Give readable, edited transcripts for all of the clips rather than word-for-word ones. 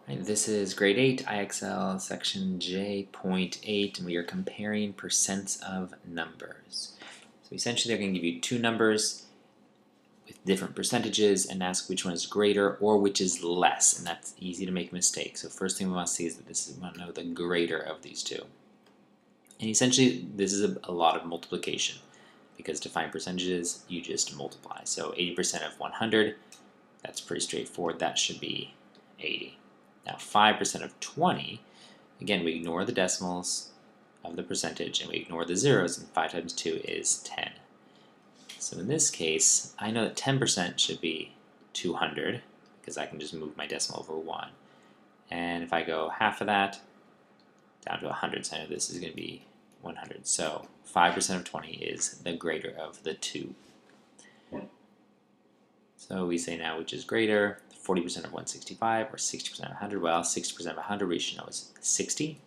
Right, this is grade 8 IXL section J.8 and we are comparing percents of numbers. So essentially they're going to give you two numbers with different percentages and ask which one is greater or which is less, and that's easy to make a mistake. So first thing we want to see is that we want to know the greater of these two. And essentially this is a lot of multiplication, because to find percentages you just multiply. So 80% of 100, that's pretty straightforward, that should be 80. Now 5% of 20, again we ignore the decimals of the percentage and we ignore the zeros, and 5 times 2 is 10. So in this case, I know that 10% should be 200, because I can just move my decimal over 1. And if I go half of that, down to 100, so I know this is going to be 100. So 5% of 20 is the greater of the two. So we say now which is greater, 40% of 165 or 60% of 100. Well, 60% of 100 we should know is 60.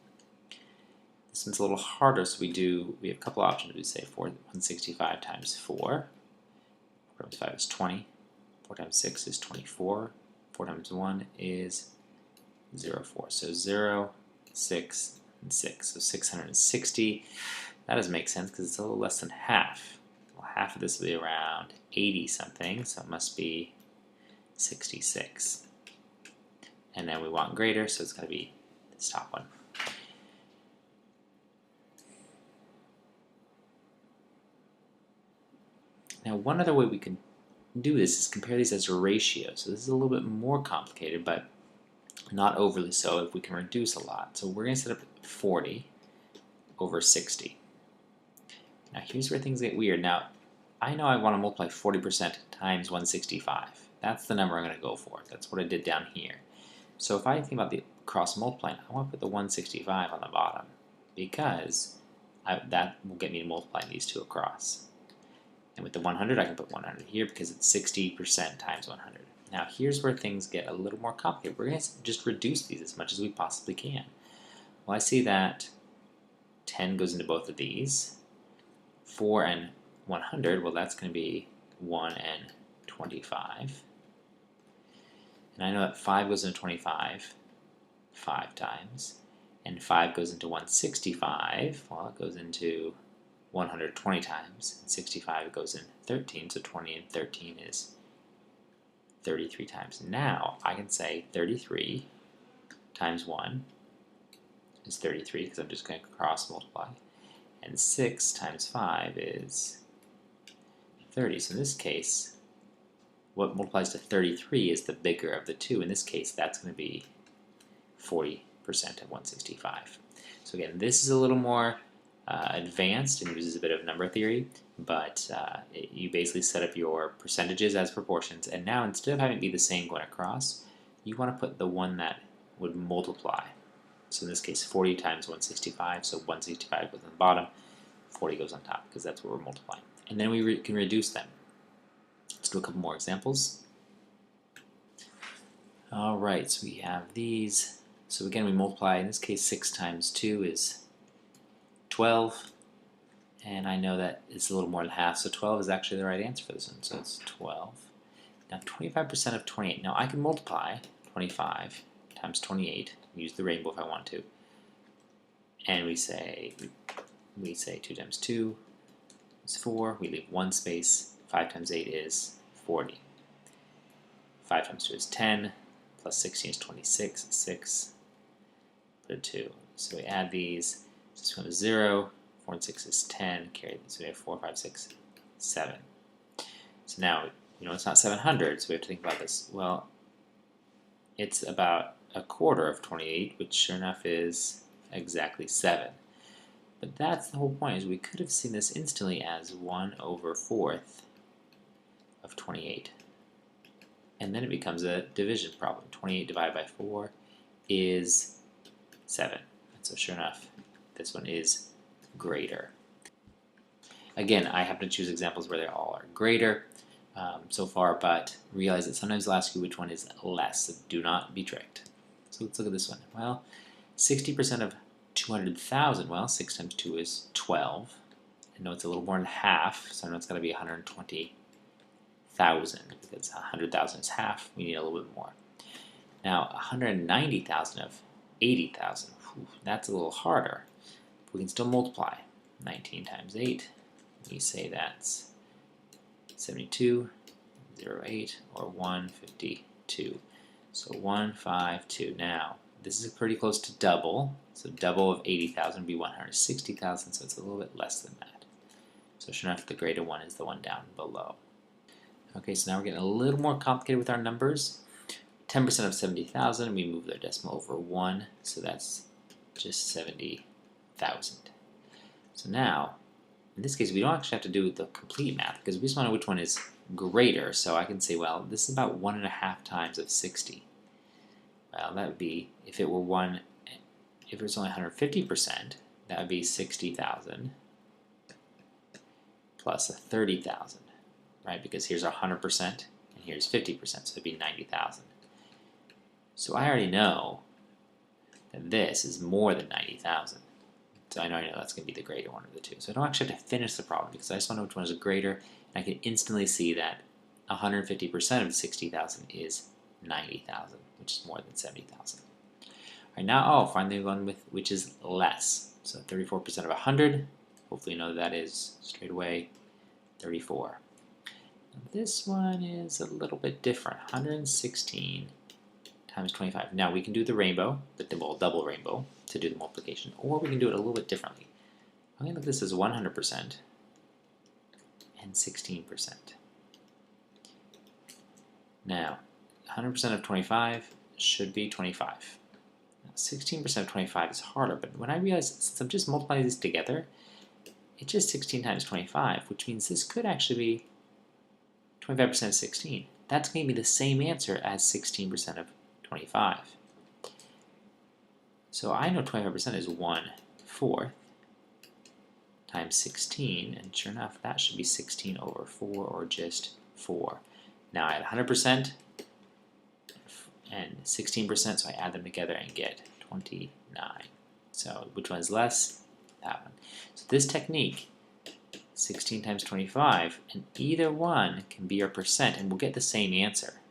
This one's a little harder, so we have a couple options. We say 165 times 4. 4 times 5 is 20. 4 times 6 is 24. 4 times 1 is 0, 4. So 0, 6, and 6. So 660. That doesn't make sense because it's a little less than half. Well, half of this will be around 80 something, so it must be 66. And then we want greater, so it's got to be this top one. Now one other way we can do this is compare these as ratios. So this is a little bit more complicated, but not overly so if we can reduce a lot. So we're going to set up 40 over 60. Now here's where things get weird. Now I know I want to multiply 40% times 165. That's the number I'm going to go for. That's what I did down here. So if I think about the cross multiplying, I want to put the 165 on the bottom, because that will get me to multiply these two across. And with the 100, I can put 100 here because it's 60% times 100. Now here's where things get a little more complicated. We're going to just reduce these as much as we possibly can. Well, I see that 10 goes into both of these. 4 and 100, well, that's going to be 1 and 25. And I know that 5 goes into 25 5 times. And 5 goes into 165. Well, it goes into 120 times. And 65 goes in 13. So 20 and 13 is 33 times. Now I can say 33 times 1 is 33, because I'm just going to cross multiply. And 6 times 5 is 30. So in this case, what multiplies to 33 is the bigger of the two. In this case, that's going to be 40% of 165. So again, this is a little more advanced and uses a bit of number theory, but you basically set up your percentages as proportions, and now instead of having it be the same going across, you want to put the one that would multiply. So in this case, 40 times 165, so 165 goes on the bottom, 40 goes on top, because that's what we're multiplying. And then we can reduce them. Let's do a couple more examples. Alright, so we have these. So again, we multiply, in this case, 6 times 2 is 12. And I know that it's a little more than half, so 12 is actually the right answer for this one. So it's 12. Now 25% of 28. Now I can multiply 25 times 28, use the rainbow if I want to, and we say 2 times 2 is 4, we leave one space, 5 times 8 is 40, 5 times 2 is 10, plus 16 is 26, 6, put a 2, so we add these, so this one is 0, 4 and 6 is 10, carry this, so we have 4, 5, 6, 7. So now, it's not 700, so we have to think about this. Well, it's about a quarter of 28, which sure enough is exactly 7. But that's the whole point, is we could have seen this instantly as 1/4 of 28. And then it becomes a division problem. 28 divided by 4 is 7. And so sure enough, this one is greater. Again, I happen to choose examples where they all are greater so far, but realize that sometimes they'll ask you which one is less, so do not be tricked. So let's look at this one. Well, 60% of 200,000, well, 6 times 2 is 12. I know it's a little more than half, so I know it's got to be 120,000, because 100,000 is half. We need a little bit more. Now 190,000 of 80,000, that's a little harder. We can still multiply. 19 times 8, we say that's 72, 0.8, or 152. So 152. Now, this is pretty close to double. So double of 80,000 would be 160,000, so it's a little bit less than that. So sure enough, the greater one is the one down below. Okay, so now we're getting a little more complicated with our numbers. 10% of 70,000, we move their decimal over 1, so that's just 70,000. So now, in this case, we don't actually have to do the complete math because we just want to know which one is greater. So I can say, well, this is about 1.5 times of 60. Well, that would be, if it was only 150%, that would be 60,000 plus 30,000, right? Because here's 100% and here's 50%, so it'd be 90,000. So I already know that this is more than 90,000. So I know that's going to be the greater one of the two. So I don't actually have to finish the problem because I just want to know which one is greater, and I can instantly see that 150% of 60,000 is 90,000, which is more than 70,000. All right, now find the one with which is less. So 34% of 100, hopefully you know that is straight away 34. This one is a little bit different, 116 times 25. Now we can do the rainbow, the double rainbow, to do the multiplication, or we can do it a little bit differently. I'm going to look at this as 100% and 16%. Now, 100% of 25 should be 25. Now, 16% of 25 is harder, but when I realize, since I'm just multiplying these together, it's just 16 times 25, which means this could actually be 25% of 16. That's going to be the same answer as 16% of 25. So I know 25% is 1/4 times 16, and sure enough, that should be 16 over 4, or just 4. Now I had 100% and 16%, so I add them together and get 29. So which one is less? That one. So this technique, 16 times 25, and either one can be our percent, and we'll get the same answer.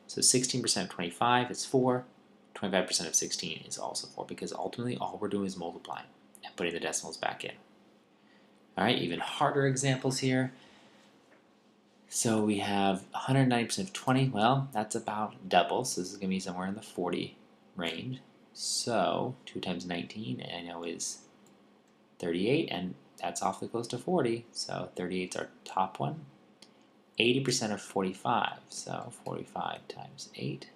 So 16% of 25 is 4, 25% of 16 is also 4, because ultimately all we're doing is multiplying and putting the decimals back in. Alright, even harder examples here. So we have 190% of 20, well, that's about double, so this is going to be somewhere in the 40 range. So 2 times 19, I know, is 38, and that's awfully close to 40, so 38 is our top one. 80% of 45, so 45 times 8.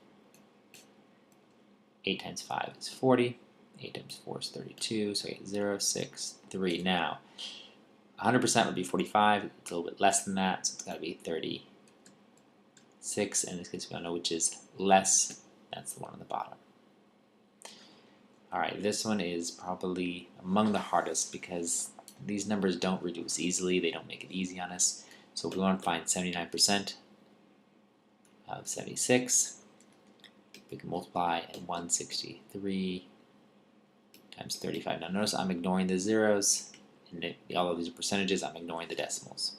8 times 5 is 40. 8 times 4 is 32, so I get 0, 6, 3. Now, 100% would be 45. It's a little bit less than that, so it's got to be 36. In this case, we don't know which is less. That's the one on the bottom. Alright, this one is probably among the hardest because these numbers don't reduce easily. They don't make it easy on us. So we want to find 79% of 76. We can multiply at 163 times 35. Now notice I'm ignoring the zeros, and all of these are percentages. I'm ignoring the decimals.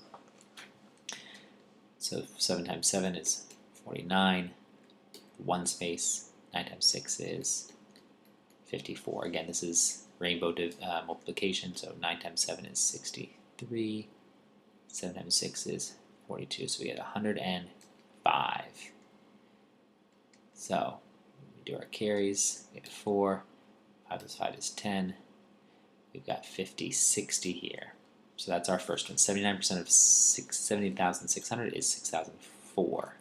So 7 times 7 is 49. 1 space. 9 times 6 is 54. Again, this is rainbow multiplication, so 9 times 7 is 63. 7 times 6 is 42, so we get 105. So we do our carries, we get 4, 5 plus 5 is 10. We've got 50, 60 here. So that's our first one. 79% of 70,600 is 6,004.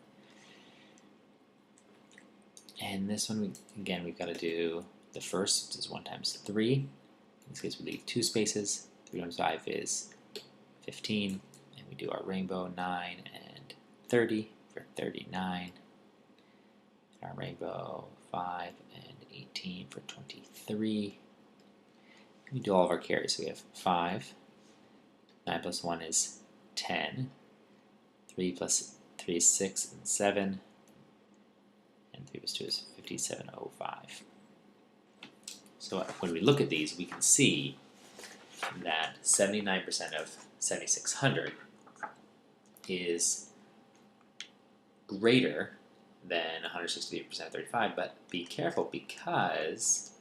And this one, again, we've got to do the first, which is 1 times 3. In this case, we leave 2 spaces. 3 times 5 is 15. And we do our rainbow, 9 and 30 for 39. Our rainbow, 5 and 18 for 23. We do all of our carries. So we have 5. 9 plus 1 is 10. 3 plus 3 is 6 and 7. And 3 plus 2 is 5705. So when we look at these, we can see that 79% of 7600 is greater than 163% of 35, but be careful because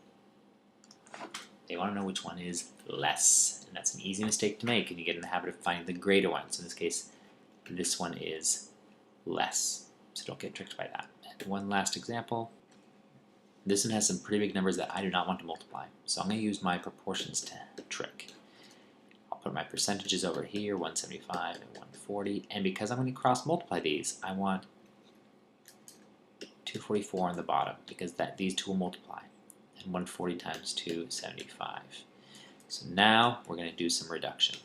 they want to know which one is less, and that's an easy mistake to make, and you get in the habit of finding the greater one. So in this case, this one is less, so don't get tricked by that. And one last example. This one has some pretty big numbers that I do not want to multiply, so I'm going to use my proportions trick. I'll put my percentages over here, 175 and 140, and because I'm going to cross multiply these, I want 244 on the bottom because these two will multiply, and 140 times 275. So now we're going to do some reduction.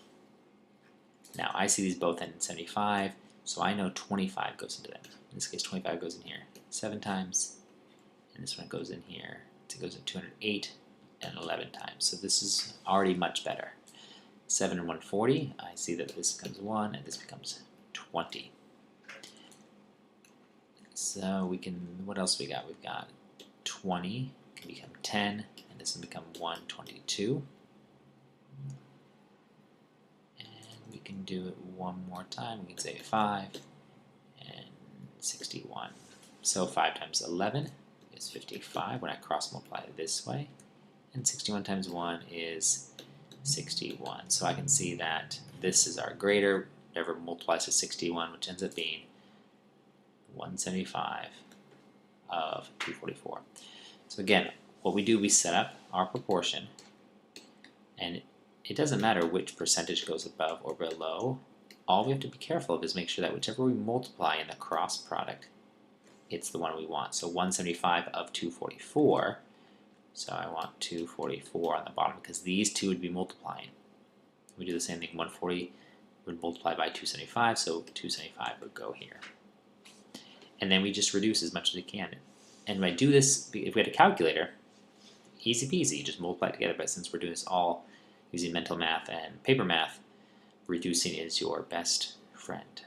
Now I see these both end in 75, so I know 25 goes into them. In this case, 25 goes in here 7 times, and this one goes in here. It goes in 208 and 11 times. So this is already much better. 7 and 140, I see that this becomes 1 and this becomes 20. So we can, what else we got? We've got 20 can become 10, and this can become 122. And we can do it one more time. We can say 5 and 61. So 5 times 11 is 55 when I cross multiply it this way, and 61 times 1 is 61. So I can see that this is our greater, whatever multiplies to 61, which ends up being 175 of 244. So again, what we do, we set up our proportion, and it doesn't matter which percentage goes above or below. All we have to be careful of is make sure that whichever we multiply in the cross product, it's the one we want. So 175 of 244, so I want 244 on the bottom because these two would be multiplying. We do the same thing, 140 would multiply by 275, so 275 would go here. And then we just reduce as much as we can. And when I do this, if we had a calculator, easy peasy, just multiply it together, but since we're doing this all using mental math and paper math, reducing is your best friend.